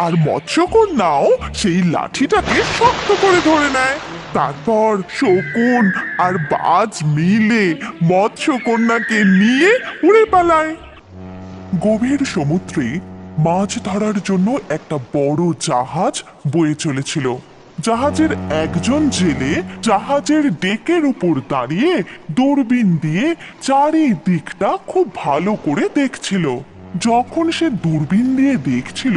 আর মৎস্যকন্যাও সেই লাঠিটাকে শক্ত করে ধরে নেয়। তারপর শকুন আর বাজ মিলে মৎস্যকন্যাকে নিয়ে উড়ে পালায়। গভীর সমুদ্রে মাছ ধরার জন্য একটা বড় জাহাজ বয়ে চলেছিল। জাহাজের একজন জেলে জাহাজের ডেকের উপর দাঁড়িয়ে দূরবীন দিয়ে চারিদিকটা খুব ভালো করে দেখছিল। যখন সে দূরবীন দিয়ে দেখছিল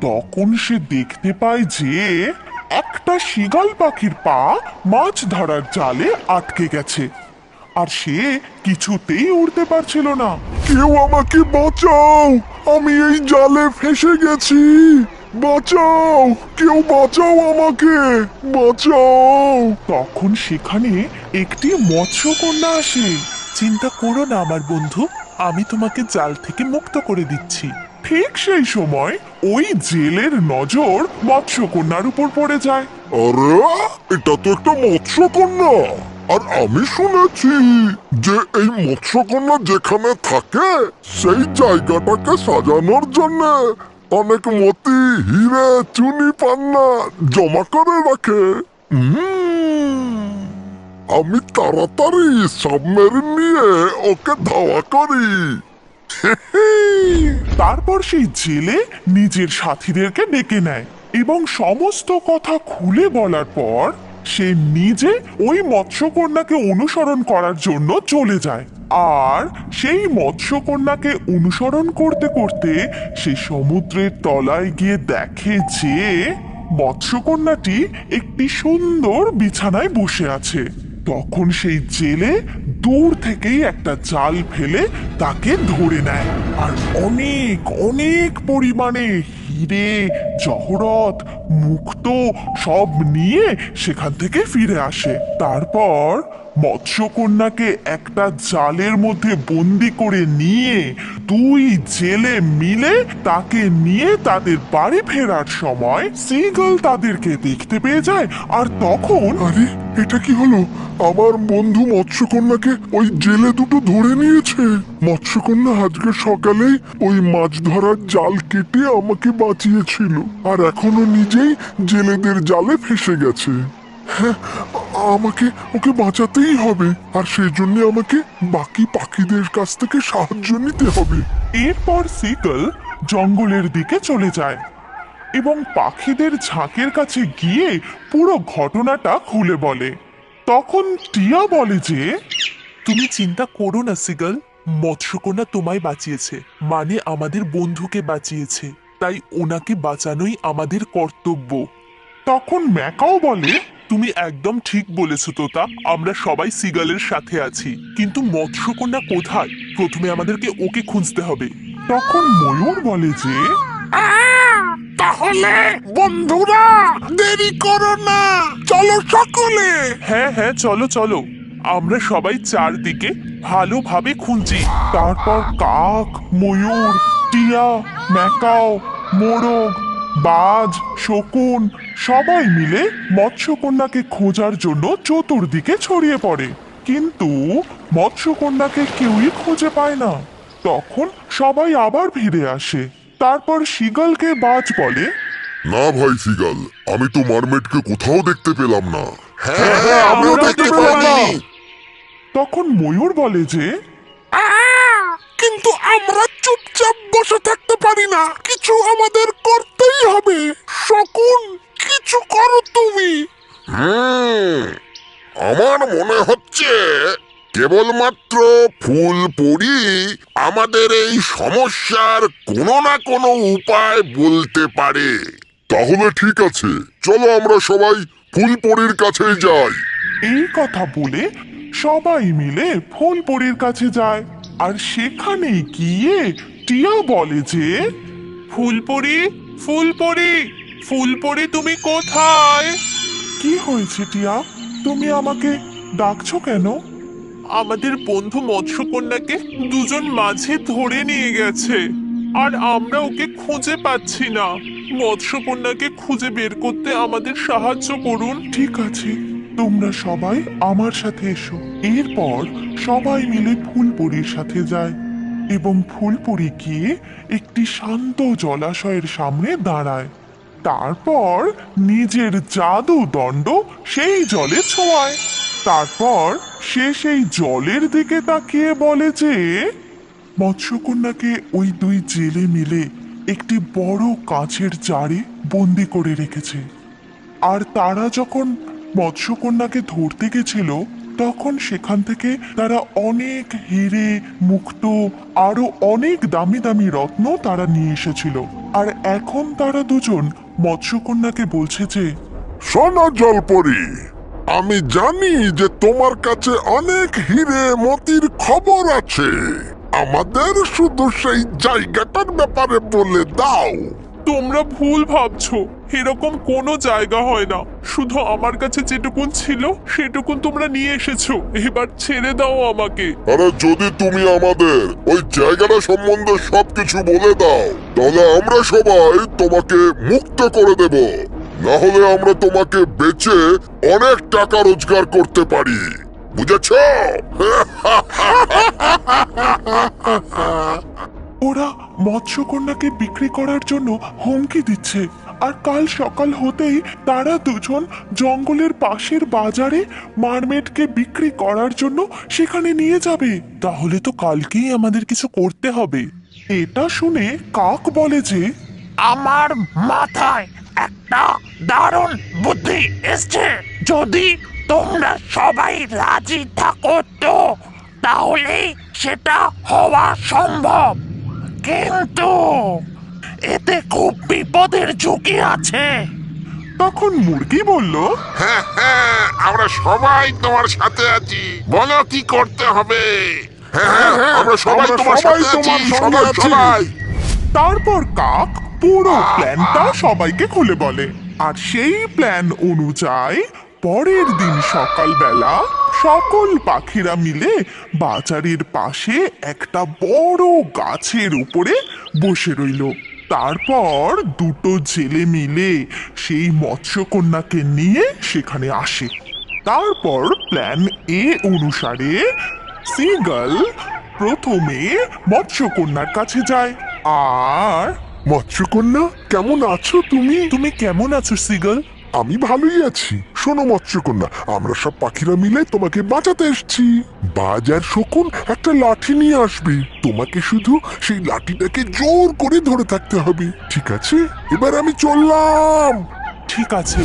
তখন সে দেখতে পায় যে একটা শীগল পাখির পা মাছ ধরার জালে আটকে গেছে, আর সে কিছুতেই উড়তে পারছিল না। কেউ আমাকে বাঁচাও, আমি এই জালে ফেসে গেছি। বাঁচাও, কেউ বাঁচাও আমাকে, বাঁচাও। তখন সেখানে একটি মৎস্যকন্যা আসে। চিন্তা করো না আমার বন্ধু, আমি তোমাকে জাল থেকে মুক্ত করে দিচ্ছি। ঠিক সেই সময় ওই জেলের নজর মৎস্যকন্যার উপর পড়ে যায়। আরে, এটা তো একটা মৎস্যকন্যা। আর আমি শুনেছি যে এই মৎস্যকন্যা যেখানে থাকে সেই জায়গাটাকে সাজানোর জন্য অনেক মতি, হিরে, চুনি, পান্না জমা করে রাখে। আমি তাড়াতাড়ি সাবমেরিন নিয়ে ওকে ধাওয়া করি। তারপর সেই জেলে নিজের সাথীদেরকে ডেকে নেয় এবং সমস্ত কথা খুলে বলার পর সে নিজে ওই মৎস্যকন্যাকে অনুসরণ করার জন্য চলে যায়। আর সেই মৎস্যকন্যাকে অনুসরণ করতে করতে সে সমুদ্রের তলায় গিয়ে দেখে যে মৎস্যকন্যাটি একটি সুন্দর বিছানায় বসে আছে। তখন সেই জেলে দূর থেকেই একটা জাল ফেলে তাকে ধরে নেয় আর অনেক অনেক পরিমাণে হিরে, জহরত, মুক্ত সব নিয়ে সেখান থেকে ফিরে আসে। তারপর মৎস্যকন্যাকে একটা জালের মধ্যে বন্দি করে নিয়ে দুই জেলে মিলে তাকে নিয়ে তাদের বাড়ি ফেরার সময় সিগল তাদেরকে দেখতে পেয়ে যায়। আর তখন আরে, এটা কি হলো? আমার বন্ধু মৎস্যকন্যাকে ওই জেলে দুটো ধরে নিয়েছে। মৎস্যকন্যা আজকে সকালেই ওই মাছ ধরার জাল কেটে আমাকে বাঁচিয়েছিল, আর এখনো নিজেই জেলেদের জালে ফেসে গেছে। হ্যাঁ, আমাকে ওকে বাঁচাতেই হবে, আর সেই জন্য আমাকে বাকি পাখিদের কাছ থেকে সাহায্য নিতে হবে। এরপর সিগল জঙ্গলের দিকে চলে যায় এবং পাখিদের ঝাঁকের কাছে গিয়ে পুরো ঘটনাটা খুলে বলে। তখন টিয়া বলে যে তুমি চিন্তা করো না সিগল, মৎস্যকন্যা তোমায় বাঁচিয়েছে, মানে আমাদের বন্ধুকে বাঁচিয়েছে, তাই ওনাকে বাঁচানোই আমাদের কর্তব্য। তখন ম্যাকাও বলে তুমি একদম ঠিক বলেছো তোতা, আমরা সবাই সিগালের সাথে আছি, কিন্তু মৎস্যকন্যা কোথায়? প্রথমে আমাদেরকে ওকে খুঁজতে হবে। তখন ময়ূর বলে যে তাহলে বন্ধুরা, দেরি করো না, চলো সকলে। হ্যাঁ হ্যাঁ, চলো চলো, আমরা সবাই চারদিকে ভালোভাবে খুঁজি। তারপর কাক, ময়ূর, টিয়া, ম্যাকাও, মোরগ, বাজ, শকুন সবাই মিলে মৎস্যকন্যাকে খোঁজার জন্য চতুর্দিকে ছড়িয়ে পড়ে, কিন্তু মৎস্যকন্যাকে কেউই খুঁজে পায় না। তখন সবাই আবার ফিরে আসে। তারপর শিগলকে বাজ বলে না ভাই সিগাল, আমি তো মারমেডকে কোথাও দেখতে পেলাম না। হ্যাঁ, আমিও দেখতে পেলাম না। তখন ময়ূর বলে যে কিন্তু আমরা চুপচাপ বসে থাকতে পারি না, কিছু আমাদের করতেই হবে। শকুন, কিছু করো তুমি। আমার মনে হচ্ছে কেবলমাত্র ফুলপরি আমাদের এই সমস্যার কোনো না কোনো উপায় বলতে পারে। তাহলে ঠিক আছে, চলো আমরা সবাই ফুলপরির কাছে যাই। এই কথা বলে সবাই মিলে ফুলপরির কাছে যায়। আর সেখানে গিয়ে টিয়া বলে যে ফুলপরি, ফুলপরি, ফুলপরি তুমি কোথায়? কি হয়েছে টিয়া, তুমি আমাকে ডাকছো কেন? আমাদের বন্ধু মৎস্যকন্যাকে দুজন মাঝে ধরে নিয়ে গেছে, আর আমরা ওকে খুঁজে পাচ্ছি না। মৎস্যকন্যাকে খুঁজে বের করতে আমাদের সাহায্য করুন। ঠিক আছে, তোমরা সবাই আমার সাথে এসো। এরপর সবাই মিলে ফুলপরির সাথে যায়। এবং ফুলপুরি গিয়ে একটি শান্ত জলাশয়ের সামনে দাঁড়ায়। তারপর নিজের জাদু দণ্ড সেই জলে ছোঁয়ায়। তারপর সে সেই জলের দিকে তাকিয়ে বলে যে মৎস্যকন্যাকে ওই দুই জেলে মিলে একটি বড় কাঁচের জারে বন্দি করে রেখেছে। আর তারা যখন মৎস্যকন্যাকে ধরতে গেছিল তখন সেখান থেকে তারা অনেক হিরে, মুক্ত আরো অনেক দামি দামি রত্ন তারা নিয়ে এসেছিল। আর এখন তারা দুজন মৎস্যকন্যাকে বলছে যে শোনো জলপরি, আমি জানি যে তোমার কাছে অনেক হিরে মতির খবর আছে। আমাদের শুধু সেই জায়গাটার ব্যাপারে বলে দাও। তোমরা ভুল ভাবছো, এরকম কোনো জায়গা হয় না। শুধু আমার কাছে যেটুকুন ছিল সেটুকুন তোমরা নিয়ে এসেছো, এবার ছেড়ে দাও আমাকে। আরে যদি তুমি আমাদের ওই জায়গাটা সম্বন্ধে সবকিছু বলে দাও তাহলে আমরা সবাই তোমাকে মুক্ত করে দেব, না হলে আমরা তোমাকে বেচে অনেক টাকা রোজগার করতে পারি, বুঝেছ? ওরা মৎস্যকন্যাকে বিক্রি করার জন্য হুমকি দিচ্ছে। আর কাল সকাল হতেই তারা দুজন জঙ্গলের পাশের বাজারে মারমেডকে বিক্রি করার জন্য সেখানে নিয়ে যাবে। তাহলে তো কালকেই আমাদের কিছু করতে হবে। এটা শুনে কাক বলে যে আমার মাথায় একটা দারুণ বুদ্ধি এসছে। যদি তোমরা সবাই রাজি থাকো তো তাহলে সেটা হওয়া সম্ভব, কিন্তু এতে খুব বিপদের ঝুঁকি আছে। তখন মুরগি বলল, হ্যাঁ হ্যাঁ, আমরা সবাই তোমার সাথে আছি, বলো কি করতে হবে। হ্যাঁ হ্যাঁ, আমরা সবাই তোমার সাথে আছি, সবাই সবাই। তারপর কাক পুরো প্ল্যানটা সবাইকে খুলে বলে। আর সেই প্ল্যান অনুযায়ী পরের দিন সকালবেলা সকল পাখিরা মিলে বাজারের পাশে একটা বড় গাছের উপরে বসে রইল। তারপর দুটো জেলে মিলে সেই মৎস্যকন্যাকে নিয়ে সেখানে আসে। তারপর প্ল্যান এ অনুসারে সিগাল প্রথমে মৎস্যকন্যার কাছে যায়। আর মৎস্যকন্যা, কেমন আছো তুমি? তুমি কেমন আছো সিগাল? আমি ভালোই আছি। শোনো মৎস্যকন্যা, আমরা সব পাখিরা মিলে তোমাকে বাঁচাতে এসেছি। বাজার শকুন একটা লাঠি নিয়ে আসবে, তোমাকে শুধু সেই লাঠিটাকে জোর করে ধরে থাকতে হবে, ঠিক আছে? এবার আমি চললাম। ঠিক আছে।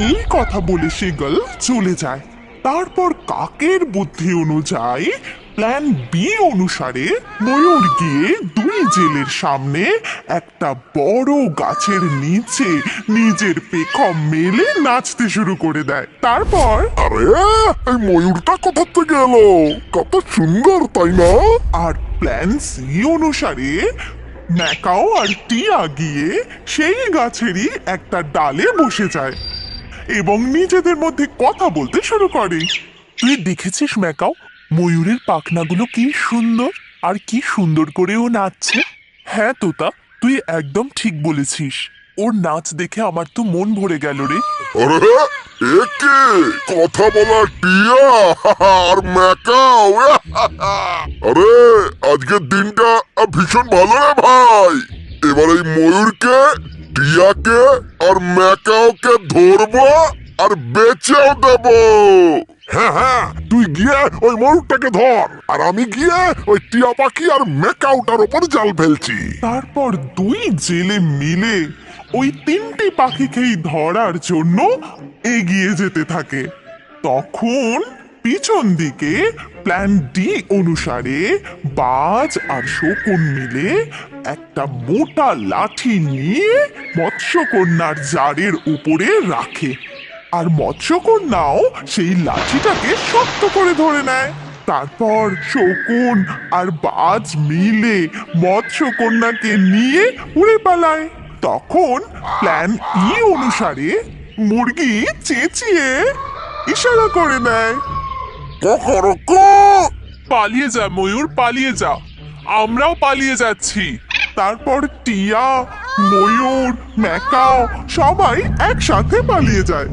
এই কথা বলে সিগাল চলে যায়। তারপর কাকের বুদ্ধি অনুযায়ী প্ল্যান বি অনুসারে ময়ূর গিয়ে দুই জেলের সামনে একটা বড় গাছের নিচে নিজের পেখম মেলে নাচতে শুরু করে দেয়। তারপর আরে, এই ময়ূরটা কোথা থেকে এলো? কত সুন্দর, তাই না? আর প্ল্যান সি অনুসারে ম্যাকাও আর টিয়া গিয়ে সেই গাছেরই একটা ডালে বসে যায় এবং নিজেদের মধ্যে কথা বলতে শুরু করে। তুই দেখেছিস ম্যাকাও, ময়ূরের পাখনাগুলো কি সুন্দর, আর কি সুন্দর করেও নাচছে। হ্যাঁ তোতা, তুই একদম ঠিক বলেছিস। ওর নাচ দেখে আমার তো মন ভরে গেল রে। আরে, একে কথা বলা টিয়া আর ম্যাকাও। আরে, আজকের দিনটা ভীষণ ভালো রে ভাই। এবার এই ময়ূরকে, টিয়াকে আর ম্যাকাওকে ধরবো আর বেচেও দেবো। হ্যাঁ হ্যাঁ, তুই গিয়ে ওই ময়ূরটাকে ধর, আর আমি গিয়ে ওই টিয়া পাখি আর ম্যাকাওটার উপর জাল ফেলছি। তারপর দুই জেলে মিলে ওই তিনটি পাখিকেই ধরার জন্য এগিয়ে যেতে থাকে। তখন পিছন দিকে প্ল্যান ডি অনুসারে বাজ আর শকুন মিলে একটা মোটা লাঠি নিয়ে মৎস্যকন্যার জারের উপরে রাখে। আর মৎস্যকন্যাও সেই লাঠিটাকে শক্ত করে ধরে নেয়। তারপর শকুন আর বাজ মিলে মৎস্যকন্যাকে নিয়ে উড়ে পালায়। তখন প্ল্যান ই অনুসারে মুরগি চেঁচিয়ে ইশারা করে দেয়, পালিয়ে যা ময়ূর, পালিয়ে যা। আমরাও পালিয়ে যাচ্ছি। তারপর টিয়া, ময়ূর, ম্যাকাও সবাই একসাথে পালিয়ে যায়।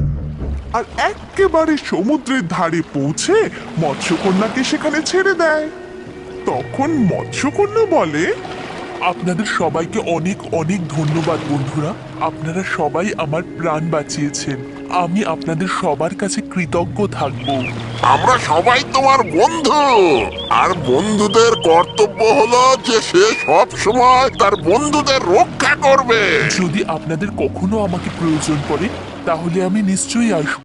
আর একেবারে সমুদ্রের ধারে পৌঁছে মৎস্যকন্যাকে সেখানে ছেড়ে দেয়। তখন মৎস্যকন্যা বলে, আপনাদের সবাইকে অনেক অনেক ধন্যবাদ বন্ধুরা। আপনারা সবাই আমার প্রাণ বাঁচিয়েছেন। আমি আপনাদের সবার কাছে কৃতজ্ঞ থাকব। আমরা সবাই তোমার বন্ধু, আর বন্ধুদের কর্তব্য হলো যে সে সব সময় তার বন্ধুদের রক্ষা করবে। যদি আপনাদের কখনো আমাকে প্রয়োজন পড়ে তাহলে আমি নিশ্চয়ই আসব।